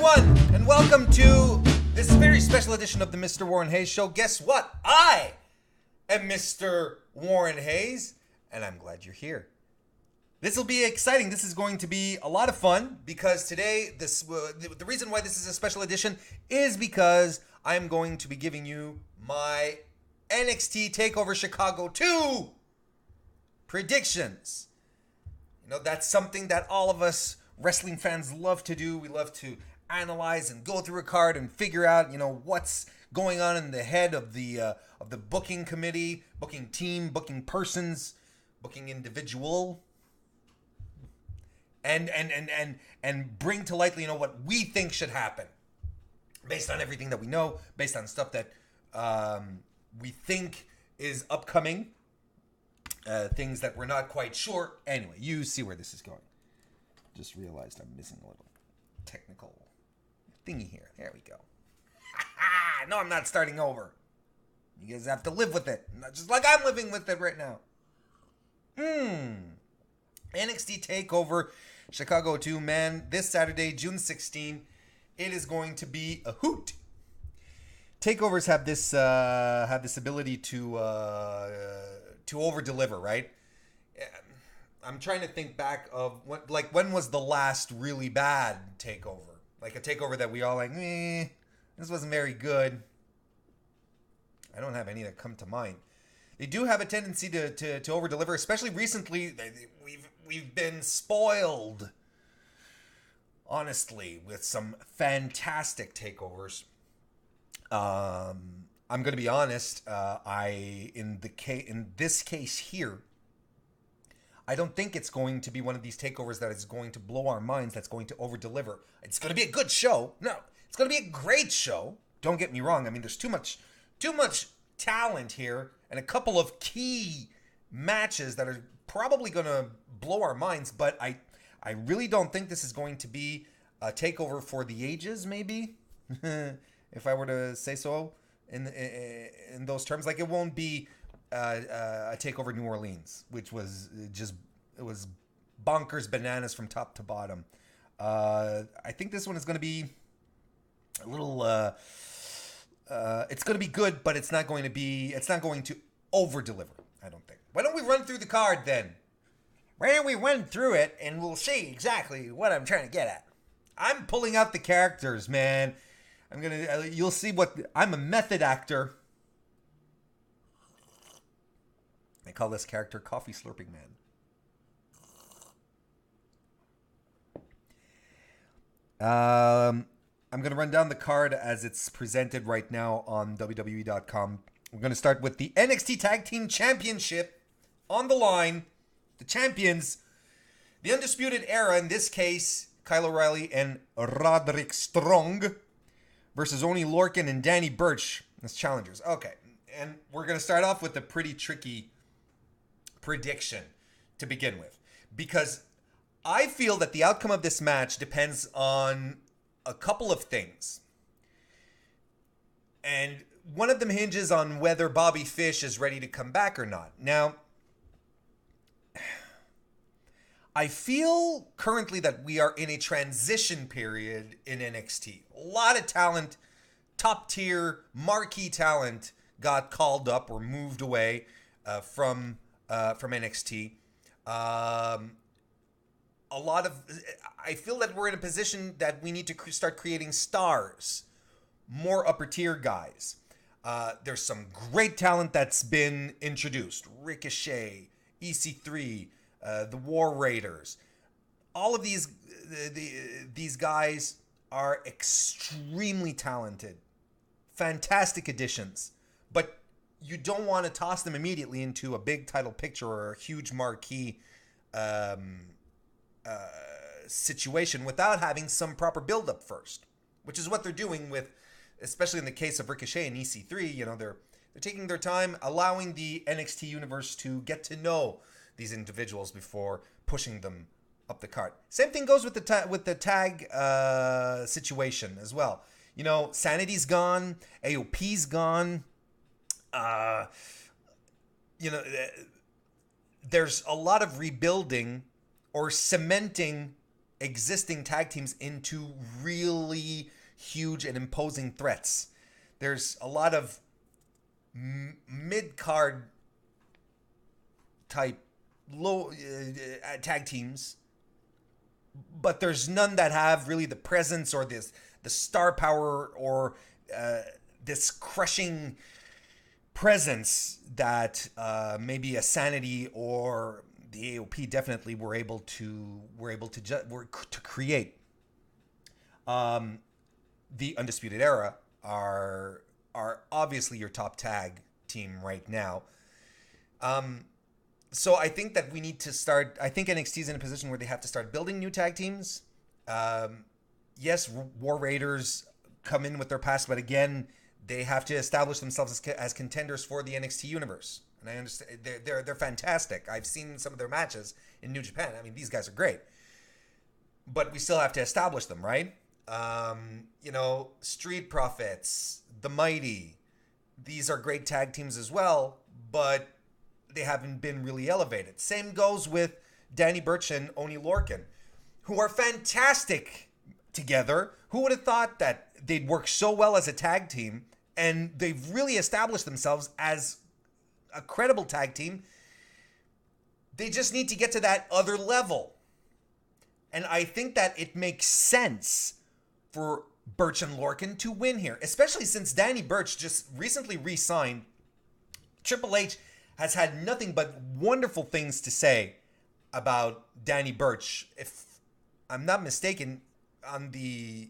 everyone, and welcome to this very special edition of the Mr. Warren Hayes Show. Guess what? I am Mr. Warren Hayes, and I'm glad you're here. This will be exciting. This is going to be a lot of fun because today, the reason why this is a special edition is because I'm going to be giving you my NXT TakeOver Chicago 2 predictions. You know, that's something that all of us wrestling fans love to do. We love to analyze and go through a card and figure out, you know, what's going on in the head of the booking committee, booking team, booking persons, booking individual, and bring to light, you know, what we think should happen based on everything that we know, based on stuff that we think is upcoming, things that we're not quite sure. Anyway, you see where this is going. Just realized I'm missing a little technical thingy here. There we go. No, I'm not starting over. You guys have to live with it. Not just like I'm living with it right now. NXT TakeOver Chicago 2, man. This Saturday, June 16, it is going to be a hoot. Takeovers have this ability to over deliver, right? I'm trying to think back of when was the last really bad takeover? Like a takeover that we all like, this wasn't very good. I don't have any that come to mind. They do have a tendency to over deliver, especially recently. We've been spoiled, honestly, with some fantastic takeovers. I'm going to be honest. In this case here, I don't think it's going to be one of these takeovers that is going to blow our minds, that's going to over-deliver. It's going to be a good show. No, it's going to be a great show. Don't get me wrong. I mean, there's too much talent here and a couple of key matches that are probably going to blow our minds, but I really don't think this is going to be a takeover for the ages, maybe, if I were to say so in those terms. Like, it won't be a takeover New Orleans, which was it was bonkers bananas from top to bottom. I think this one is going to be a little. It's going to be good, but it's not going to over deliver. I don't think. Why don't we run through the card then? Why don't we run through it and we'll see exactly what I'm trying to get at. I'm pulling out the characters, man. You'll see I'm a method actor. I call this character Coffee Slurping Man. I'm going to run down the card as it's presented right now on WWE.com. We're going to start with the NXT Tag Team Championship on the line. The champions, the Undisputed Era, in this case, Kyle O'Reilly and Roderick Strong, versus Oney, Lorcan, and Danny Burch as challengers. Okay, and we're going to start off with a pretty tricky prediction to begin with, because I feel that the outcome of this match depends on a couple of things. And one of them hinges on whether Bobby Fish is ready to come back or not. Now, I feel currently that we are in a transition period in NXT. A lot of talent, top tier, marquee talent got called up or moved away from NXT. I feel that we're in a position that we need to start creating stars, more upper tier guys. There's some great talent that's been introduced. Ricochet, EC3, the War Raiders. All of these guys are extremely talented, fantastic additions, but you don't want to toss them immediately into a big title picture or a huge marquee situation without having some proper build-up first, which is what they're doing with, especially in the case of Ricochet and EC3. You know, they're taking their time, allowing the NXT universe to get to know these individuals before pushing them up the cart. Same thing goes with the tag situation as well. You know, Sanity's gone, AOP's gone. There's a lot of rebuilding or cementing existing tag teams into really huge and imposing threats. There's a lot of mid-card type low tag teams, but there's none that have really the presence or the star power or this crushing presence that maybe a Sanity or the AOP definitely were able to create. The Undisputed Era are obviously your top tag team right now. So I think that we need to start. I think NXT is in a position where they have to start building new tag teams. Yes, War Raiders come in with their past, but again, they have to establish themselves as contenders for the NXT universe. And I understand they're fantastic. I've seen some of their matches in New Japan. I mean, these guys are great, but we still have to establish them, right? Street Profits, The Mighty, these are great tag teams as well, but they haven't been really elevated. Same goes with Danny Burch and Oney Lorcan, who are fantastic together. Who would have thought that they'd work so well as a tag team? And they've really established themselves as a credible tag team. They just need to get to that other level. And I think that it makes sense for Burch and Lorcan to win here, especially since Danny Burch just recently re-signed. Triple H has had nothing but wonderful things to say about Danny Burch. If I'm not mistaken, on the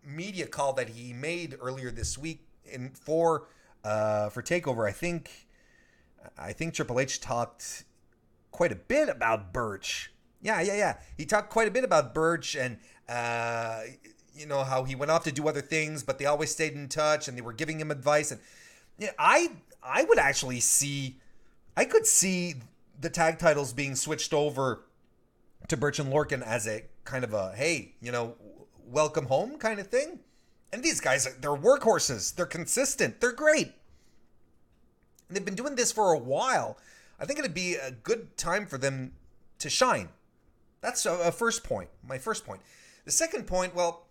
media call that he made earlier this week for TakeOver, I think Triple H talked quite a bit about Burch. Yeah. He talked quite a bit about Burch and how he went off to do other things, but they always stayed in touch and they were giving him advice. And I would actually I could see the tag titles being switched over to Burch and Lorcan as a kind of a, hey, welcome home kind of thing. And these guys, they're workhorses. They're consistent. They're great. And they've been doing this for a while. I think it'd be a good time for them to shine. That's a first point. My first point. The second point, well,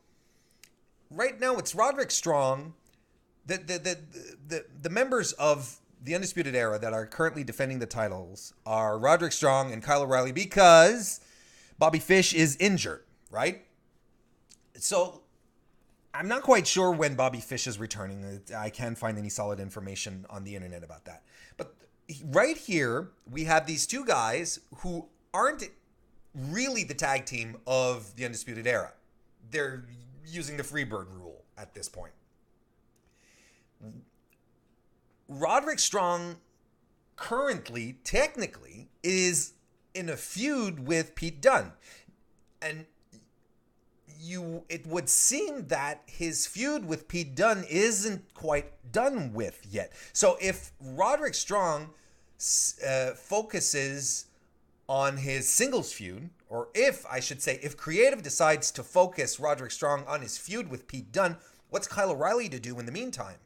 right now it's Roderick Strong. The members of the Undisputed Era that are currently defending the titles are Roderick Strong and Kyle O'Reilly because Bobby Fish is injured, right? So I'm not quite sure when Bobby Fish is returning. I can't find any solid information on the internet about that. But right here, we have these two guys who aren't really the tag team of the Undisputed Era. They're using the Freebird rule at this point. Roderick Strong currently, technically, is in a feud with Pete Dunne. And it would seem that his feud with Pete Dunne isn't quite done with yet. So if Roderick Strong focuses on his singles feud, or if Creative decides to focus Roderick Strong on his feud with Pete Dunne, what's Kyle O'Reilly to do in the meantime?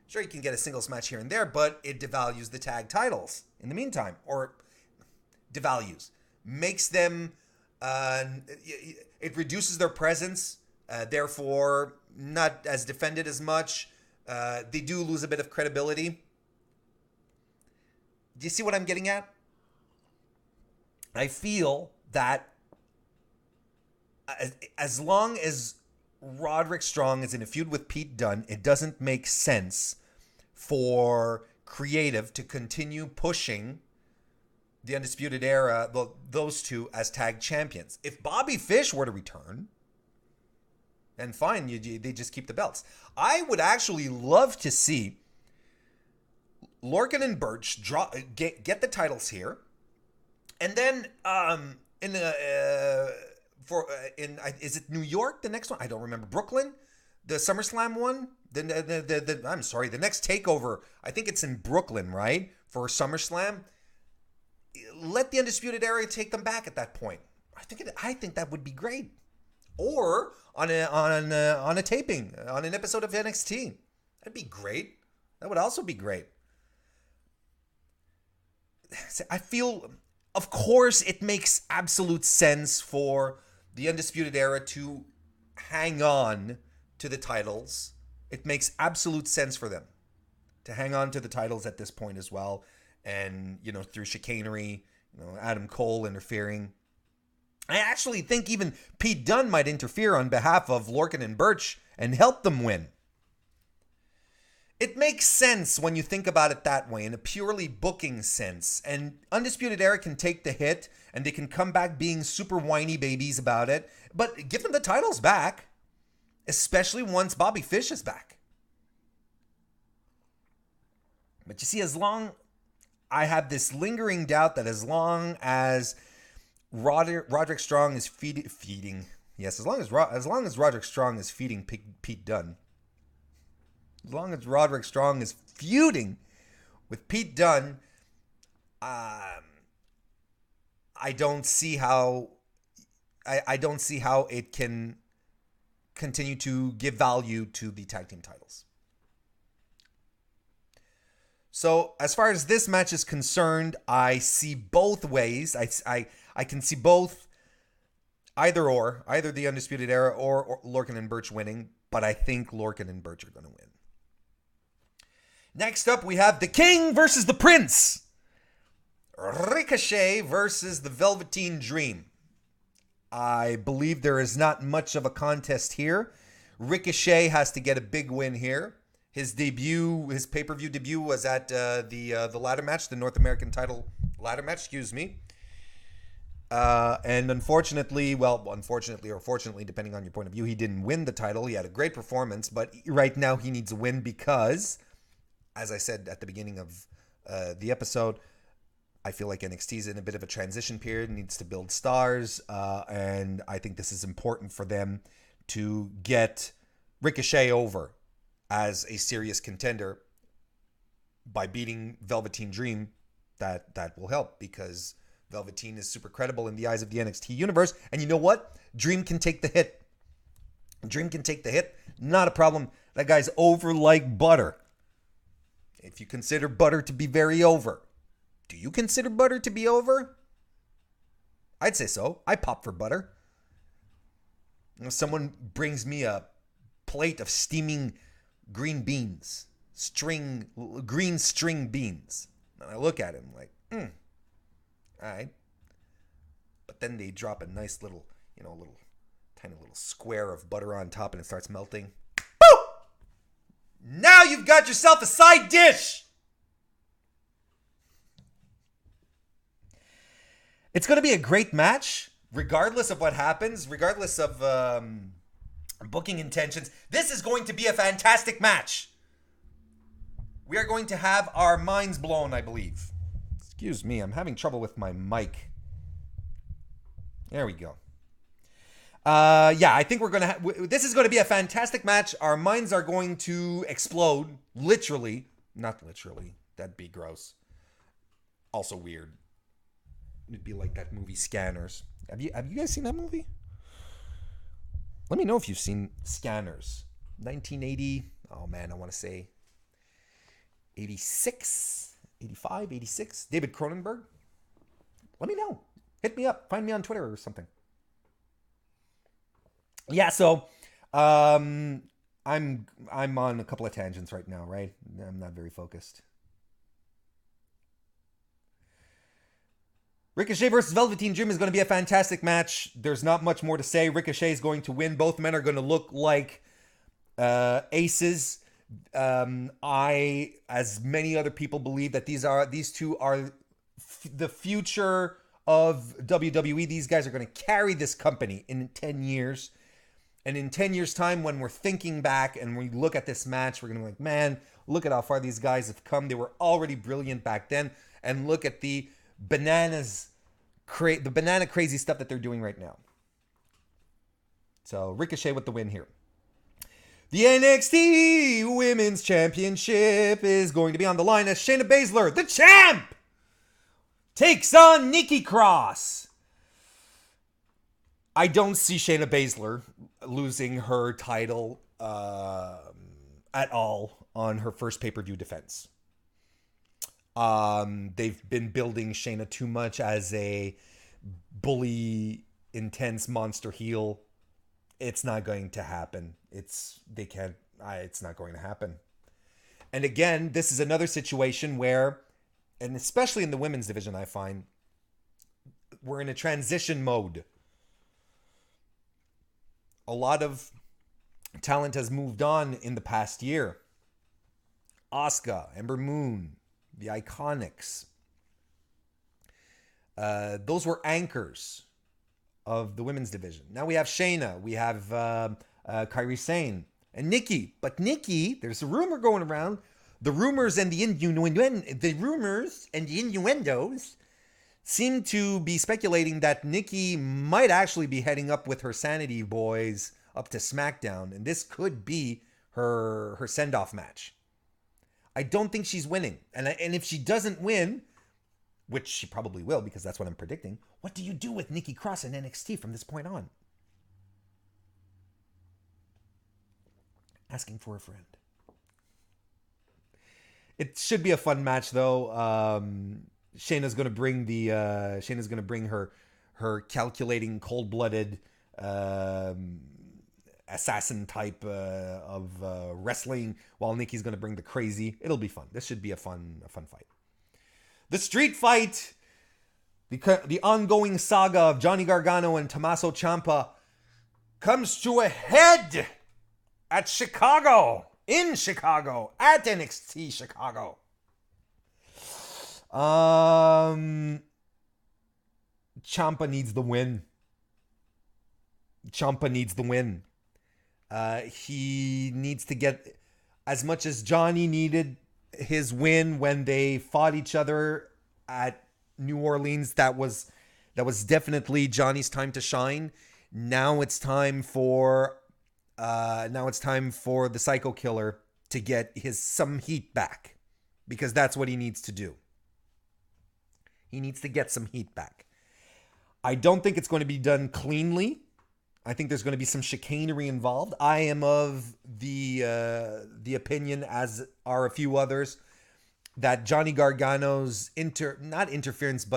Sure, you can get a singles match here and there, but it devalues the tag titles in the meantime, or makes them, it reduces their presence, therefore not as defended as much. They do lose a bit of credibility. Do you see what I'm getting at? I feel that as long as Roderick Strong is in a feud with Pete Dunne, it doesn't make sense for Creative to continue pushing the Undisputed Era, those two, as tag champions. If Bobby Fish were to return, then fine, they just keep the belts. I would actually love to see Lorcan and Burch get the titles here, and then is it New York, the next one? I don't remember. Brooklyn, the SummerSlam one. The next TakeOver. I think it's in Brooklyn, right, for SummerSlam. Let the Undisputed Era take them back at that point. I think that would be great. Or on a taping, on an episode of NXT. That'd be great. That would also be great. I feel, of course, it makes absolute sense for the Undisputed Era to hang on to the titles. It makes absolute sense for them to hang on to the titles at this point as well. And, through chicanery, Adam Cole interfering. I actually think even Pete Dunne might interfere on behalf of Lorcan and Burch and help them win. It makes sense when you think about it that way, in a purely booking sense. And Undisputed Era can take the hit, and they can come back being super whiny babies about it. But give them the titles back, especially once Bobby Fish is back. But you see, I have this lingering doubt that as long as Roderick Strong is feeding. Yes, as long as Roderick Strong is feeding Pete Dunne. As long as Roderick Strong is feuding with Pete Dunne, I don't see how it can continue to give value to the tag team titles. So as far as this match is concerned, I see both ways. I can see both, either the Undisputed Era or Lorcan and Burch winning, but I think Lorcan and Burch are going to win. Next up, we have the King versus the Prince. Ricochet versus the Velveteen Dream. I believe there is not much of a contest here. Ricochet has to get a big win here. His pay-per-view debut was at the ladder match, the North American title ladder match, and unfortunately or fortunately, depending on your point of view, he didn't win the title. He had a great performance, but right now he needs a win because, as I said at the beginning of the episode, I feel like NXT is in a bit of a transition period, needs to build stars, and I think this is important for them to get Ricochet over as a serious contender by beating Velveteen Dream. That will help because Velveteen is super credible in the eyes of the NXT universe. And you know what? Dream can take the hit. Not a problem. That guy's over like butter. If you consider butter to be very over. Do you consider butter to be over? I'd say so. I pop for butter. If someone brings me a plate of steaming green beans, green string beans, and I look at him like, all right. But then they drop a nice little, tiny little square of butter on top and it starts melting. Boom! Now you've got yourself a side dish! It's going to be a great match, regardless of what happens, regardless of booking intentions. This is going to be a fantastic match. We are going to have our minds blown, I believe. Excuse me, I'm having trouble with my mic. There we go. I think we're going to this is going to be a fantastic match. Our minds are going to explode. Literally. Not literally. That'd be gross. Also weird. It'd be like that movie Scanners. Have you guys seen that movie? Let me know if you've seen Scanners. 1980. Oh man, I want to say 86, 85, 86. David Cronenberg. Let me know. Hit me up. Find me on Twitter or something. Yeah, so I'm on a couple of tangents right now, right? I'm not very focused. Ricochet versus Velveteen Dream is going to be a fantastic match. There's not much more to say. Ricochet is going to win. Both men are going to look like aces. I, as many other people, believe that these two are the future of WWE. These guys are going to carry this company in 10 years. And in 10 years' time, when we're thinking back and we look at this match, we're going to be like, man, look at how far these guys have come. They were already brilliant back then. And look at the banana crazy stuff that they're doing right now. So Ricochet with the win here. The NXT Women's Championship is going to be on the line as Shayna Baszler, the champ, takes on Nikki Cros. I don't see Shayna Baszler losing her title at all on her first pay-per-view defense. They've been building Shayna too much as a bully intense monster heel. It's not going to happen. It's not going to happen. And again, this is another situation where, and especially in the women's division, I find we're in a transition mode. A lot of talent has moved on in the past year. Asuka, Ember Moon, the Iconics. Those were anchors of the women's division. Now we have Shayna, we have Kairi Sane, and Nikki. But Nikki, there's a rumor going around. The rumors and the innuendos seem to be speculating that Nikki might actually be heading up with her Sanity boys up to SmackDown, and this could be her send-off match. I don't think she's winning, and if she doesn't win, which she probably will because that's what I'm predicting, what do you do with Nikki Cross in NXT from this point on? Asking for a friend. It should be a fun match, though. Shayna's going to bring her calculating, cold-blooded assassin type of wrestling, while Nikki's going to bring the crazy. It'll be fun. This should be a fun fight. The street fight, the ongoing saga of Johnny Gargano and Tomasso Ciampa, comes to a head at in Chicago, at NXT Chicago. Ciampa needs the win. He needs to get, as much as Johnny needed his win when they fought each other at New Orleans. That was definitely Johnny's time to shine. Now it's time for the Psycho Killer to get some heat back, because that's what he needs to do. He needs to get some heat back. I don't think it's going to be done cleanly. I think there's going to be some chicanery involved. I am of the opinion, as are a few others, that Johnny Gargano's interruption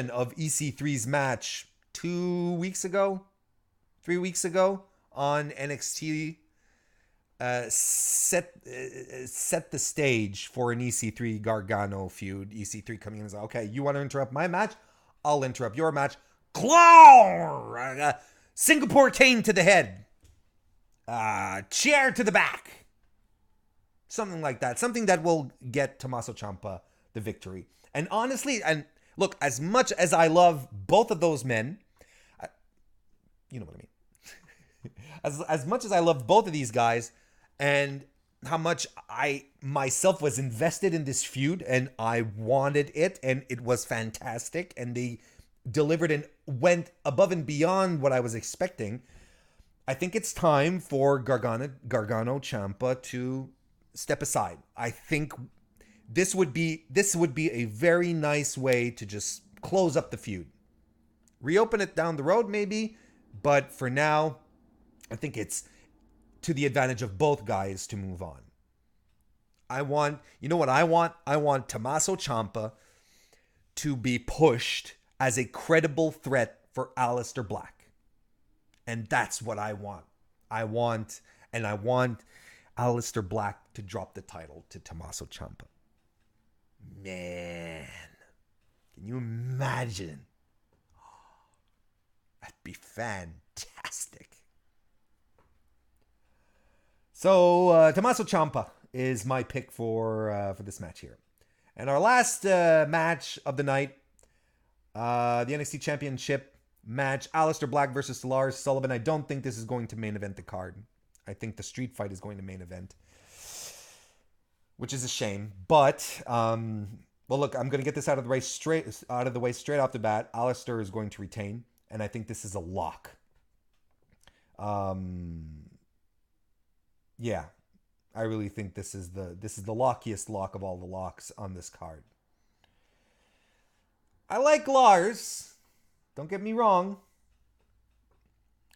of EC3's match 3 weeks ago on NXT set the stage for an EC3 Gargano feud. EC3 coming in and saying, okay, you want to interrupt my match? I'll interrupt your match. Claw! Singapore cane to the head. Chair to the back. Something like that. Something that will get Tomasso Ciampa the victory. And honestly, and look, as much as I love both of those men, you know what I mean. as much as I love both of these guys, and how much I myself was invested in this feud, and I wanted it, and it was fantastic, and they delivered and went above and beyond what I was expecting. I think it's time for Gargano Ciampa to step aside. I think this would be a very nice way to just close up the feud. Reopen it down the road maybe, but for now, I think it's to the advantage of both guys to move on. I want Tomasso Ciampa to be pushed as a credible threat for Aleister Black. And that's what I want. I want Aleister Black to drop the title to Tomasso Ciampa. Man, can you imagine? That'd be fantastic. So, Tomasso Ciampa is my pick for this match here. And our last match of the night, the NXT Championship match, Aleister Black versus Lars Sullivan. I don't think this is going to main event the card. I think the street fight is going to main event, which is a shame. But well, look, I'm going to get this out of the way straight off the bat. Aleister is going to retain, and I think this is a lock. Yeah, I really think this is the lockiest lock of all the locks on this card. I like Lars. Don't get me wrong.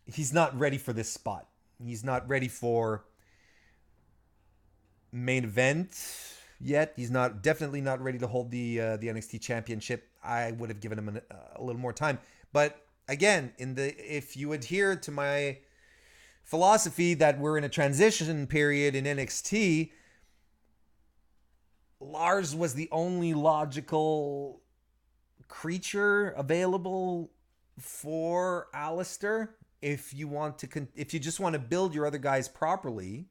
He's not ready for this spot. He's not ready for main event. yet. He's definitely not ready to hold the NXT Championship. I would have given him a little more time. But again, if you adhere to my philosophy that we're in a transition period in NXT, Lars was the only logical creature available for Aleister. If you just want to build your other guys properly,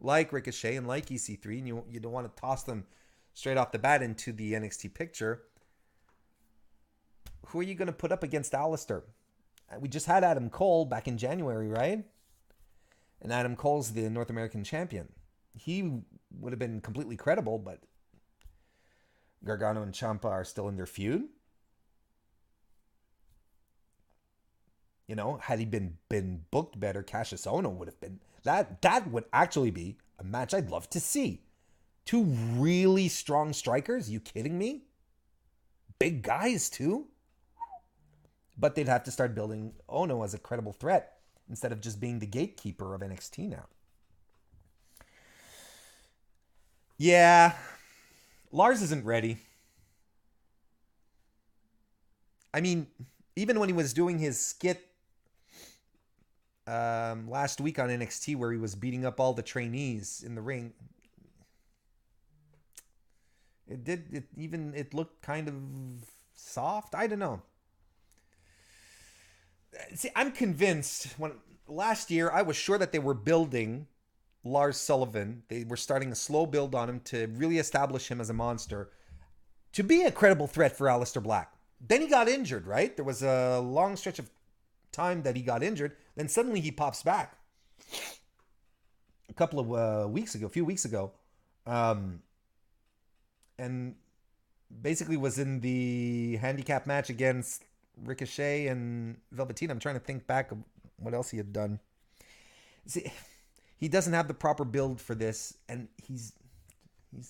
like Ricochet and like EC3, and you don't want to toss them straight off the bat into the NXT picture, who are you going to put up against Aleister? We just had Adam Cole back in January, right? And Adam Cole's the North American champion. He would have been completely credible, but Gargano and Ciampa are still in their feud. You know, had he been booked better, Cassius Ohno would have been... That would actually be a match I'd love to see. Two really strong strikers? Are you kidding me? Big guys, too? But they'd have to start building Ohno as a credible threat instead of just being the gatekeeper of NXT now. Yeah, Lars isn't ready. I mean, even when he was doing his skit last week on NXT where he was beating up all the trainees in the ring, it looked kind of soft. I don't know. See, I'm convinced last year I was sure that they were building Lars Sullivan. They were starting a slow build on him to really establish him as a monster, to be a credible threat for Aleister Black. Then he got injured, right? There was a long stretch of time that he got injured. Then suddenly he pops back. A few weeks ago. And basically was in the handicap match against Ricochet and Velveteen. I'm trying to think back of what else he had done. See, he doesn't have the proper build for this, and he's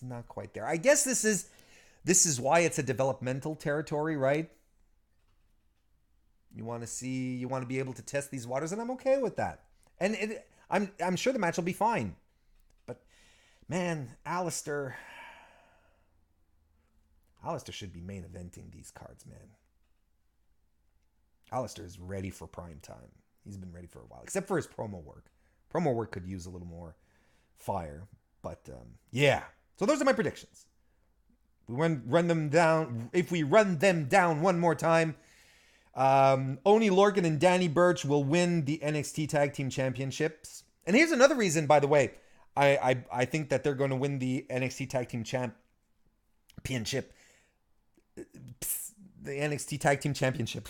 not quite there. I guess this is why it's a developmental territory, right? You want to be able to test these waters, and I'm okay with that. And I'm sure the match will be fine. But man, Aleister should be main eventing these cards, man. Aleister is ready for prime time. He's been ready for a while, except for his promo work. Promo work could use a little more fire. But yeah. So those are my predictions. We run them down. If we run them down one more time, Oney, Lorcan, and Danny Burch will win the NXT Tag Team Championships. And here's another reason, by the way, I think that they're going to win the NXT Tag Team Championship. The NXT Tag Team Championship.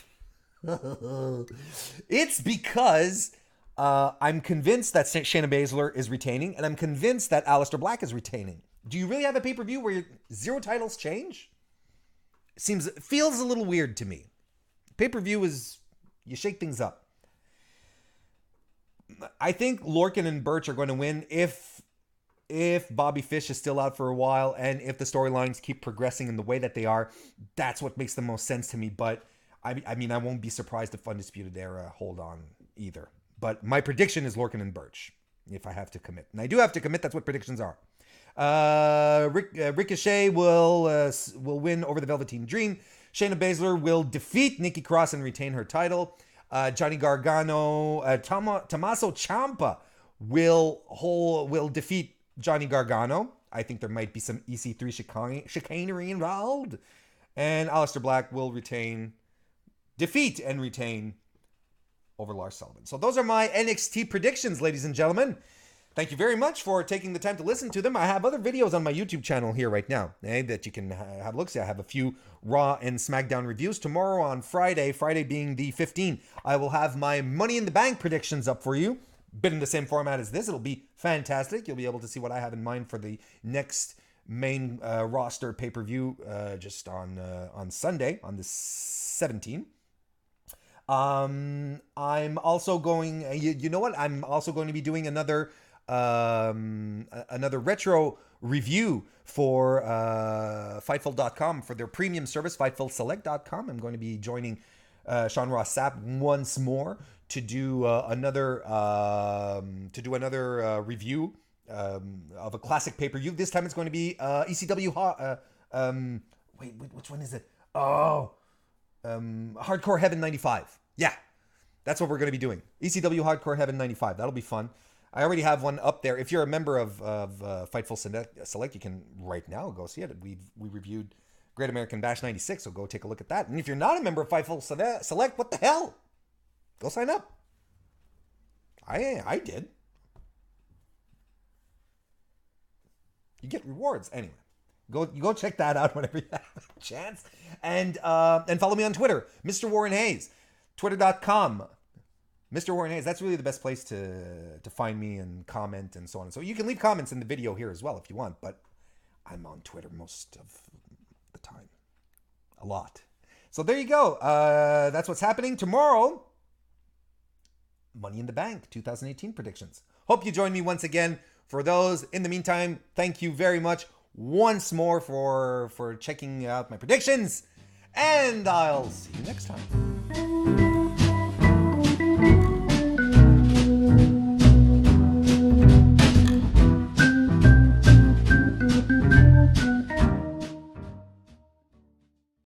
It's because I'm convinced that Shayna Baszler is retaining, and I'm convinced that Aleister Black is retaining. Do you really have a pay-per-view where 0 titles change? Feels a little weird to me. Pay-per-view is, you shake things up. I think Lorcan and Burch are going to win if Bobby Fish is still out for a while, and if the storylines keep progressing in the way that they are. That's what makes the most sense to me. But I mean, I won't be surprised if Undisputed Era hold on either. But my prediction is Lorcan and Burch, if I have to commit. And I do have to commit. That's what predictions are. Ricochet will win over the Velveteen Dream. Shayna Baszler will defeat Nikki Cros and retain her title. Johnny Gargano, Tomasso Ciampa will defeat Johnny Gargano. I think there might be some EC3 chicanery involved. And Aleister Black will defeat and retain over Lars Sullivan. So those are my NXT predictions, ladies and gentlemen. Thank you very much for taking the time to listen to them. I have other videos on my YouTube channel here right now that you can have a look. See, I have a few Raw and SmackDown reviews. Tomorrow on Friday being the 15th, I will have my Money in the Bank predictions up for you. Been in the same format as this. It'll be fantastic. You'll be able to see what I have in mind for the next main roster pay-per-view just on Sunday, on the 17th. I'm also going, you know what? I'm also going to be doing another retro review for Fightful.com for their premium service, FightfulSelect.com. I'm going to be joining Sean Ross Sapp once more to do another review of a classic pay-per-view. This time it's going to be ECW. Wait, which one is it? Oh, Hardcore Heaven 95. Yeah, that's what we're going to be doing. ECW Hardcore Heaven 95. That'll be fun. I already have one up there. If you're a member of Fightful Select, you can right now go see it. We reviewed Great American Bash 96, so go take a look at that. And if you're not a member of Fightful Select, what the hell? Go sign up. I did. You get rewards anyway. Go check that out whenever you have a chance. And follow me on Twitter, Mr. Warren Hayes. Twitter.com. Mr. Warren Hayes. That's really the best place to find me and comment and so on. So you can leave comments in the video here as well if you want, but I'm on Twitter most of the time. A lot. So there you go. That's what's happening tomorrow. Money in the Bank 2018 predictions. Hope you join me once again for those. In the meantime, thank you very much once more for checking out my predictions, and I'll see you next time.